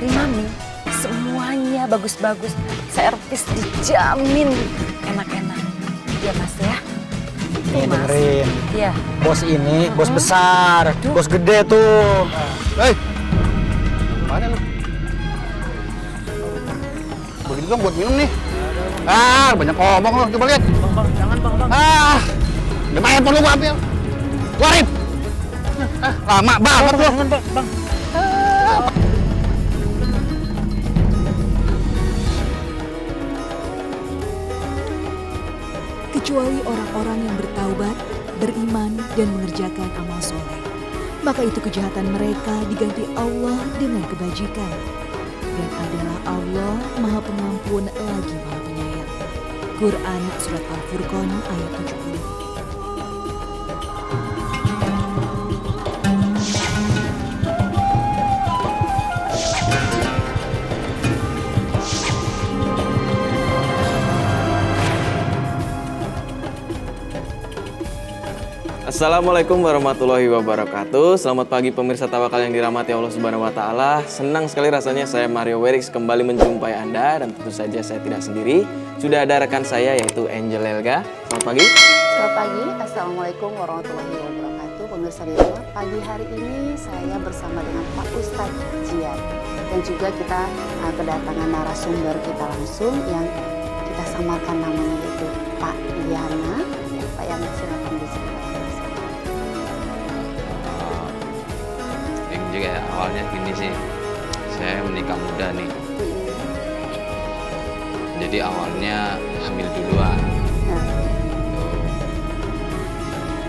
dari Mami, semuanya bagus-bagus. Servis dijamin enak-enak. Iya Mas ya. Nih dengerin. Iya. Bos ini bos besar, bos gede tuh. Hei, mana lu? Begitu dong buat minum nih. Ah, banyak ngomong lu, coba lihat. Bang, jangan bang. Ah, udah main perlu gua ambil. Keluarin. Lama banget lu. Jangan bang. Kecuali orang-orang yang bertaubat, beriman, dan mengerjakan amal soleh. Maka itu kejahatan mereka diganti Allah dengan kebajikan. Dan adalah Allah Maha Pengampun lagi Maha Penyayang. Quran Surat Al-Furqan ayat 70. Assalamualaikum warahmatullahi wabarakatuh. Selamat pagi pemirsa Tawakal yang dirahmati Allah Subhanahu wa taala. Senang sekali rasanya saya Mario Werix kembali menjumpai Anda, dan tentu saja saya tidak sendiri. Sudah ada rekan saya yaitu Angel Elga. Selamat pagi. Selamat pagi, Assalamualaikum warahmatullahi wabarakatuh. Pemirsa di rumah, pagi hari ini saya bersama dengan Pak Ustadz Jian. Dan juga kita kedatangan narasumber kita langsung yang kita samarkan namanya yaitu Pak Yana. Ya, Pak Yana, silakan diceritakan. Yang juga ya, awalnya gini sih, saya menikah muda nih. Jadi awalnya hamil duluan.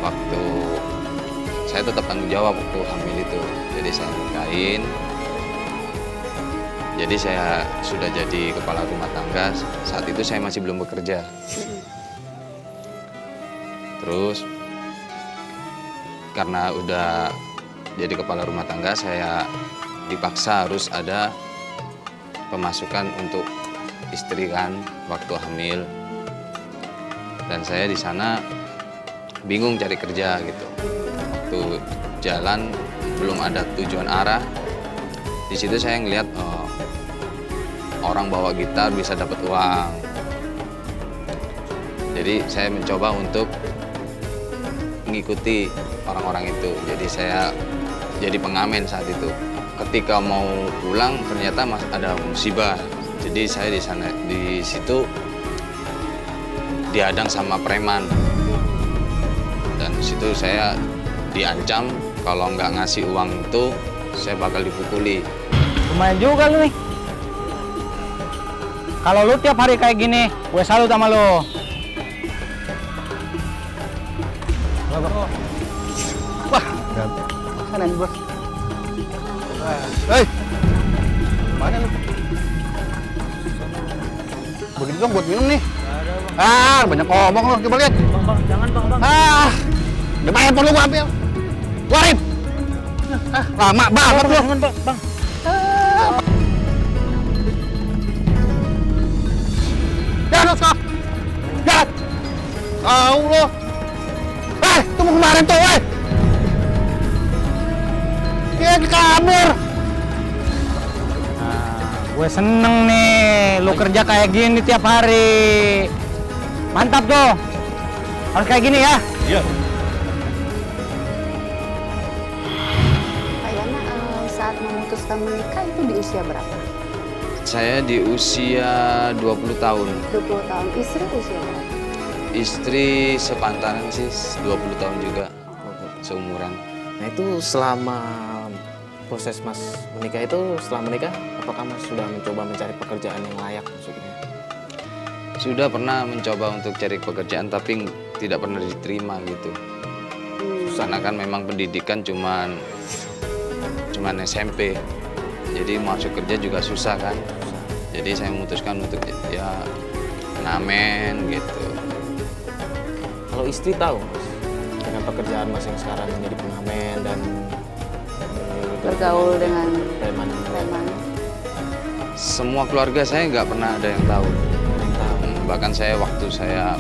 Waktu saya tetap tanggung jawab waktu hamil itu. Jadi saya nikahin. Jadi saya sudah jadi kepala rumah tangga. Saat itu saya masih belum bekerja. Terus karena udah jadi kepala rumah tangga, saya dipaksa harus ada pemasukan untuk istri kan waktu hamil. Dan saya di sana bingung cari kerja gitu. Waktu jalan belum ada tujuan arah. Di situ saya ngelihat orang bawa gitar bisa dapat uang. Jadi saya mencoba untuk mengikuti orang-orang itu. Jadi saya jadi pengamen saat itu. Ketika mau pulang ternyata ada musibah. Jadi saya di situ dihadang sama preman. Dan di situ saya diancam kalau nggak ngasih uang itu saya bakal dipukuli. Lumayan juga lu nih. Kalau lu tiap hari kayak gini, gue salut sama lu. Wah, makanan bos. Hei, mana lu? Begitu dong buat minum nih. Ah, banyak ngomong lu, coba lihat. Bang, jangan bang. Ah, udah main perlu gua ambil. Keluarin. Ah, lama banget lu. Jangan bang. Jangan kok. Jangan. Tahu lu. Tunggu kemarin tuh, weh. Dia kabur. Nah, gue seneng nih, lu kerja kayak gini tiap hari. Mantap tuh. Harus kayak gini ya. Iya. Pak Yana, saat memutuskan menikah itu di usia berapa? Saya di usia 20 tahun. 20 tahun. Istri usia berapa? Istri sepantaran sih 20 tahun juga, seumuran. Nah itu selama proses Mas menikah itu, setelah menikah apakah Mas sudah mencoba mencari pekerjaan yang layak maksudnya? Sudah pernah mencoba untuk cari pekerjaan tapi tidak pernah diterima gitu. Karena kan memang pendidikan cuman SMP. Jadi masuk kerja juga susah kan. Jadi saya memutuskan untuk ya ngamen gitu. Kalau istri tahu Mas dengan pekerjaan Mas yang sekarang menjadi pengamen dan Bergaul dengan preman. Semua keluarga saya nggak pernah ada yang tahu. Bahkan saya waktu saya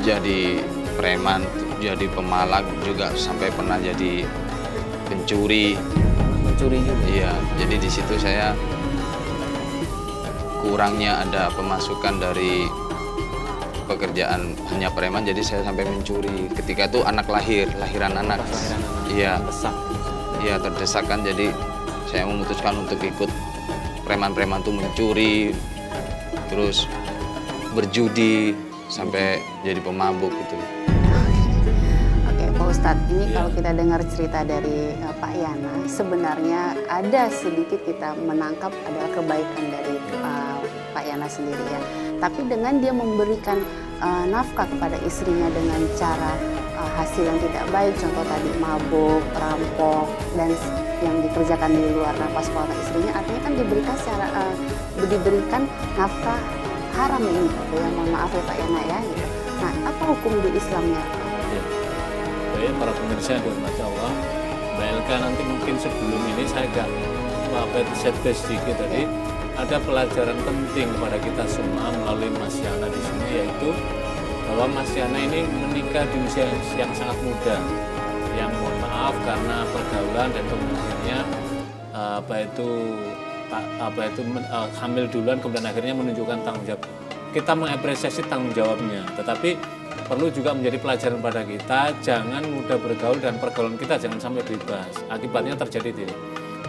jadi preman, jadi pemalak juga sampai pernah jadi pencuri. mencuri juga. Iya, jadi di situ saya kurangnya ada pemasukan dari pekerjaan hanya preman, jadi saya sampai mencuri. Ketika itu anak lahiran anak. Iya. Terdesak. Iya, terdesak kan, jadi saya memutuskan untuk ikut preman-preman tuh mencuri, terus berjudi sampai jadi pemabuk gitu. Oke, Pak Ustadz, ini kalau kita dengar cerita dari Pak Yana, sebenarnya ada sedikit kita menangkap adalah kebaikan dari Pak Yana sendiri ya. Tapi dengan dia memberikan nafkah kepada istrinya dengan cara hasil yang tidak baik, contoh tadi mabuk, rampok, dan yang dikerjakan di luar nafas kepala istrinya, artinya kan diberikan nafkah haram ini, gitu ya. Mohon maaf ya Pak Yana ya. Gitu. Nah, apa hukum di Islamnya? Ya. Baik, para pemirsa dihormati Allah, Mbak Elka, nanti mungkin sebelum ini saya agak setback sedikit tadi. Ada pelajaran penting kepada kita semua melalui Mas Yana di sini, yaitu bahwa Mas Yana ini menikah di usia yang sangat muda, yang mohon maaf karena pergaulan dan kemudiannya hamil duluan, kemudian akhirnya menunjukkan tanggung jawab. Kita mengapresiasi tanggung jawabnya, tetapi perlu juga menjadi pelajaran pada kita, jangan mudah bergaul dan pergaulan kita jangan sampai bebas. Akibatnya terjadi tidak.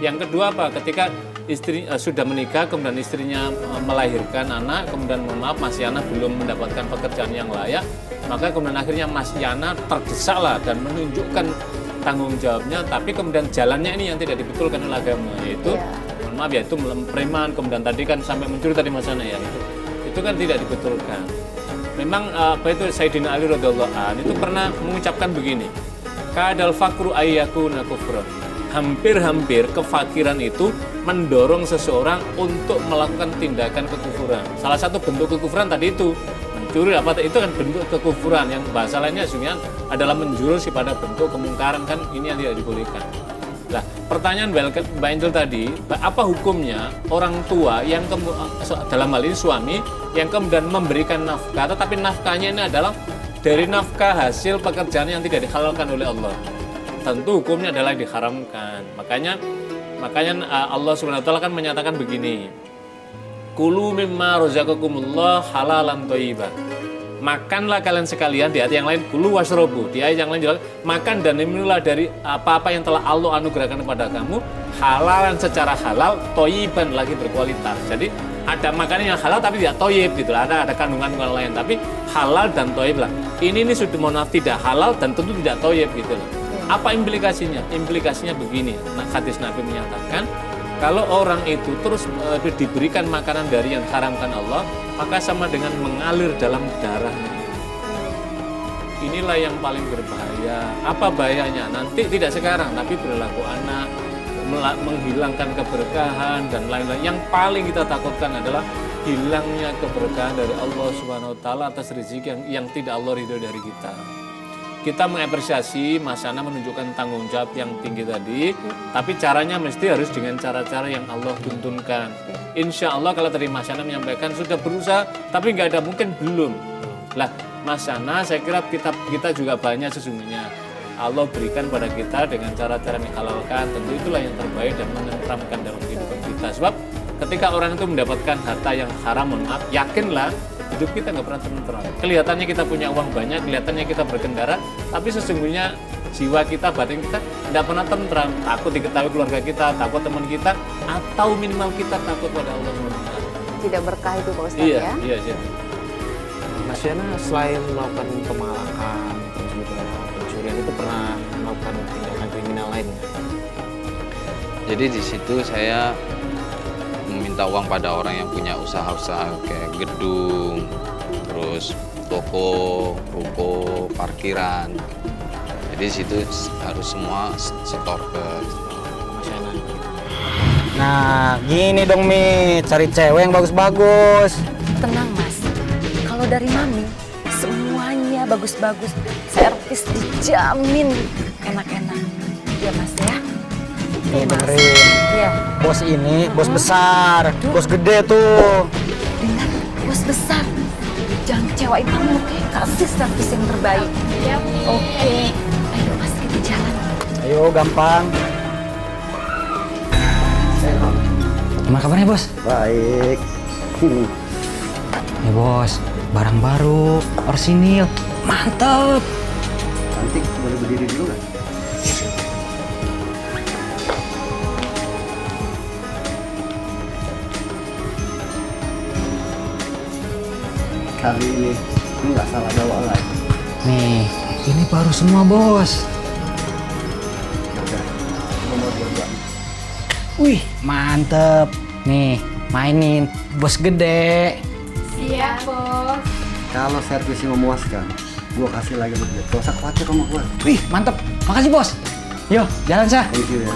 Yang kedua apa? Ketika istri sudah menikah, kemudian istrinya melahirkan anak, kemudian mohon maaf Mas Yana belum mendapatkan pekerjaan yang layak, maka kemudian akhirnya Mas Yana terdesaklah dan menunjukkan tanggung jawabnya, tapi kemudian jalannya ini yang tidak dibetulkan oleh agama, yaitu mohon maaf yaitu preman, kemudian tadi kan sampai mencuri tadi Mas Yana ya, itu kan tidak dibetulkan. Memang Sayyidina Ali radhiyallahu anhu itu pernah mengucapkan begini, kadal fakru ayyakuna kufran. Hampir-hampir kefakiran itu mendorong seseorang untuk melakukan tindakan kekufuran. Salah satu bentuk kekufuran tadi itu mencuri, itu kan bentuk kekufuran, yang bahasa lainnya sebenarnya adalah menjurus pada bentuk kemungkaran, kan ini yang tidak dibolehkan. Nah, pertanyaan Mbak Angel tadi, apa hukumnya orang tua yang dalam hal ini suami yang kemudian memberikan nafkah, tetapi nafkahnya ini adalah dari nafkah hasil pekerjaan yang tidak dihalalkan oleh Allah? Tentu hukumnya adalah diharamkan. Makanya Allah Subhanahu wa taala kan menyatakan begini. Kulu mimma razaqakumullah halalan thayyiban. Makanlah kalian sekalian, di ayat yang lain kulu washrabu. Di ayat yang lain jelas makan dan minumlah dari apa-apa yang telah Allah anugerahkan kepada kamu halalan secara halal, thayyiban lagi berkualitas. Jadi ada makanan yang halal tapi tidak thayyib gitu lah. Ada kandungan lain tapi halal dan thayyib lah. Ini sudah mohon maaf tidak halal dan tentu tidak thayyib gitu loh. Apa implikasinya? Implikasinya begini, hadis Nabi menyatakan, kalau orang itu terus diberikan makanan dari yang diharamkan Allah, maka sama dengan mengalir dalam darahnya. Inilah yang paling berbahaya. Apa bahayanya? Nanti tidak sekarang, tapi perilaku anak, menghilangkan keberkahan dan lain-lain. Yang paling kita takutkan adalah hilangnya keberkahan dari Allah Subhanahu wa taala atas rezeki yang tidak Allah ridho dari kita. Kita mengapresiasi Mas Yana menunjukkan tanggung jawab yang tinggi tadi, tapi caranya mesti harus dengan cara-cara yang Allah tuntunkan. Insya Allah kalau tadi Mas Yana menyampaikan sudah berusaha, tapi nggak ada, mungkin belum. Lah, Mas Yana, saya kira kita juga banyak sesungguhnya. Allah berikan pada kita dengan cara-cara yang dihalalkan, tentu itulah yang terbaik dan menenteramkan dalam kehidupan kita. Sebab ketika orang itu mendapatkan harta yang haram, maaf, yakinlah hidup kita nggak pernah tentram. Kelihatannya kita punya uang banyak, kelihatannya kita berkendara, tapi sesungguhnya jiwa kita, batin kita tidak pernah tentram. Takut diketahui keluarga kita, takut teman kita, atau minimal kita takut pada Allah SWT. Tidak berkah itu Pak Ustadz ya? Iya. Mas Yana selain melakukan pemalakan, terus juga pencurian, itu pernah melakukan tindakan kriminal lainnya? Jadi di situ saya meminta uang pada orang yang punya usaha-usaha kayak gedung, terus toko, ruko, parkiran. Jadi di situ harus semua setor ke Mas Yana. Nah, gini dong Mi, cari cewek yang bagus-bagus. Tenang Mas, kalau dari Mami semuanya bagus-bagus, servis dijamin enak-enak. Ya Mas ya. Nih Mas. dengerin, Iya. bos ini bos besar, bos gede tuh. Dengar, bos besar. Jangan kecewain kamu, kasih servis yang terbaik. Ya. Oke. Ayo Mas, kita jalan. Ayo gampang. Gimana kabarnya, Bos? Baik. Nih, Bos. Barang baru, orsinil. Mantep. Nanti boleh berdiri dulu nggak? Kali ini lu nggak salah bawa lagi. Nih, ini baru semua, Bos. Udah, nomor 22. Wih, mantep. Nih, mainin. Bos gede. Siap, Bos. Kalau servisnya memuaskan, gua kasih lagi lebih. Gak usah khawatir sama gua. Wih, mantep. Makasih, Bos. Yuk, jalan, Sah. Thank you ya.